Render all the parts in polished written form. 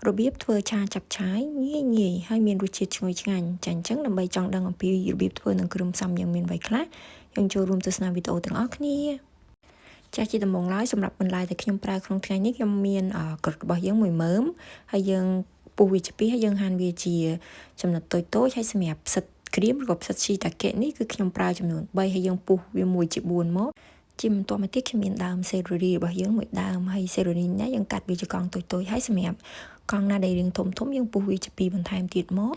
របៀបធ្វើឆាចាប់ឆាយងាយហើយមានរសជាតិឈ្ងុយឆ្ងាញ់ចាអញ្ចឹងដើម្បីចង់ដឹងអំពីរបៀបធ្វើនិងគ្រឿងផ្សំយ៉ាងមានអ្វីខ្លះយើងចូលរួមទស្សនាវីដេអូទាំងអស់គ្នាចាជាដំបូងឡើយសម្រាប់បន្លែដែលខ្ញុំប្រើក្នុងថ្ងៃនេះខ្ញុំមានក្រូចរបស់យើងមួយមើមហើយយើងពុះវាជាពីរហើយយើងហាន់វាជាចំណិតតូចៗហើយសម្រាប់ផ្សិតក្រៀមឬក៏ផ្សិតជីតាកេនេះគឺខ្ញុំប្រើចំនួន3ហើយយើងពុះវាមួយជា4មកជាបន្តមកទៀតខ្ញុំមានដើមសេរីរបស់យើងមួយដើមហើយសេរីនេះយើងកាត់វាជាកង់តូចៗហើយសម្រាប់កង់ណាដែលរាងធំយើងពុះវាជាពីរបន្ថែមទៀតមក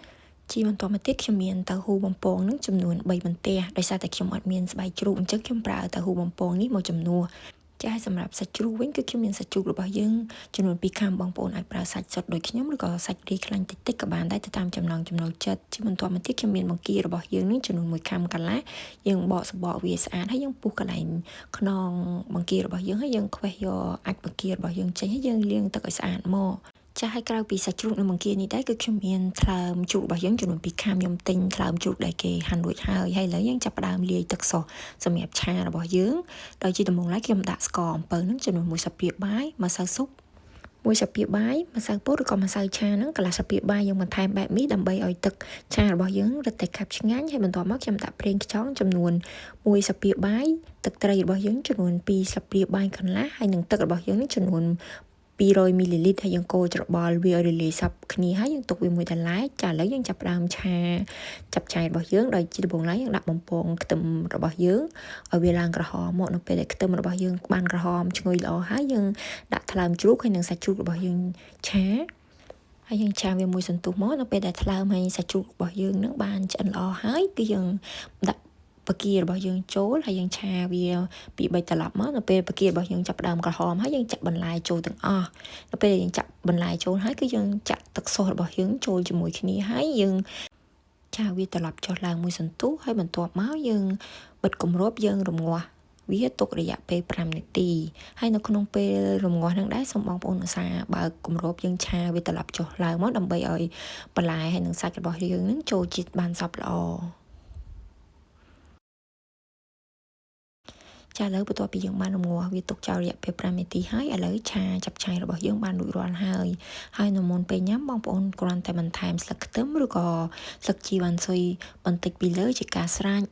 ជាបន្តមកទៀតខ្ញុំមានតៅហ៊ូបំពងនឹងចំនួន3បន្ទះដោយសារតែខ្ញុំអត់មានស្បែកជ្រូកអញ្ចឹងខ្ញុំប្រើតៅហ៊ូបំពងនេះមកចំនួនចាហើយសម្រាប់សាច់ជ្រូកវិញគឺខ្ញុំមានសាច់ជ្រូករបស់យើងចំនួន2ខាំបងប្អូនអាចប្រើសាច់សុទ្ធដូចខ្ញុំឬក៏សាច់រីខ្លាញ់តិចៗក៏បានដែរទៅតាមចំណង់ចំណូលចិត្តជាបន្តមកទៀតខ្ញុំមានបង្គារបស់យើងនេះចំនួន1ខាំកន្លះយើងបកសបកវាស្អាតហើយយើងពុះកន្លែងខ្នងបង្គារបស់យើងហើយយើងខ្វេះយកអាចបង្គារបស់យើងចេញហើយយើងលាងទឹកឲ្យស្អាតមកចាឲ្យក្រៅពីសាច់ជ្រូកនិងបង្គានេះដែរគឺខ្ញុំមានថ្លើមជ្រូករបស់យើងចំនួន2ខាំខ្ញុំទិញថ្លើមជ្រូកដែលគេហាន់រួចហើយឥឡូវយើងចាប់ផ្ដើមលាយទឹកសុះសម្រាប់ឆារបស់យើងដោយជាដំបូងឡើយខ្ញុំដាក់ស្ករអំពៅនឹងចំនួន1ស្លាបព្រាបាយម្សៅស៊ុប1ស្លាបព្រាបាយម្សៅពោតឬក៏ម្សៅឆាហ្នឹងកន្លះស្លាបព្រាបាយយើងបន្ថែមបែបនេះដើម្បីឲ្យទឹកឆារបស់យើងរឹតតែខាប់ឆ្ងាញ់ហើយបន្ទាប់មកខ្ញុំដាក់ប្រេងខ្យងចំនួន1ស្លាបព្រាបាយទឹកត្រីរបស់យើងចំនួន2ស្លាបព្រាបាយកន្លះហើយនិងទឹករបស់យើងចំនួន200 មីលីលីត្រហើយយើងកូរច្របល់វាឲ្យរលាយសព្វគ្នាហើយយើងទុកវាមួយដលែកចាឥឡូវយើងចាប់ផ្ដើមឆាចាប់ឆាយរបស់យើងដោយជាដំបូងឡើយយើងដាក់បំពងខ្ទឹមរបស់យើងឲ្យវាឡើងក្រហមមកនៅពេលដែលខ្ទឹមរបស់យើងបានក្រហមឈ្ងុយល្អហើយយើងដាក់ថ្លើមជ្រូកហើយនិងសាច់ជ្រូករបស់យើងឆាហើយយើងឆាវាមួយសន្ទុះមកនៅពេលដែលថ្លើមហើយសាច់ជ្រូករបស់យើងនឹងបានឆ្អិនល្អហើយគឺយើងដាក់បង្គារបស់យើងចូលហើយយើងឆាវាពី3ត្រឡប់មកនៅពេលបង្គារបស់យើងចាប់ផ្ដើមក្រហមហើយយើងចាក់បន្លែចូលទាំងអស់នៅពេលដែលយើងចាក់បន្លែចូលហើយគឺយើងចាក់ទឹកស៊ុសរបស់យើងចូលជាមួយគ្នាហើយយើងឆាវាត្រឡប់ចុះឡើងមួយសន្ទុះហើយបន្ទាប់មកយើងបិទគម្របយើងរងាស់វាទុករយៈពេល5នាទីហើយនៅក្នុងពេលរងាស់នឹងដែរសូមបងប្អូនឧស្សាហ៍បើកគម្របយើងឆាវាត្រឡប់ចុះឡើងមកដើម្បីឲ្យបន្លែហើយនិងសាច់របស់យើងនឹងចូលជាតិបានសព្វល្អចាឥឡូវបន្ទាប់ពីយើងបានរងាស់វាទុកចោលរយៈពេល5នាទីហើយឥឡូវឆាចាប់ឆាយរបស់យើងបានរួចរាល់ហើយនៅមុនពេលញ៉ាំបងប្អូនគ្រាន់តែបន្ថែមស្លឹកខ្ទឹមឬក៏ស្លឹកជីវ៉ាន់ស៊ុយបន្តិចពីលើជាការស្រេច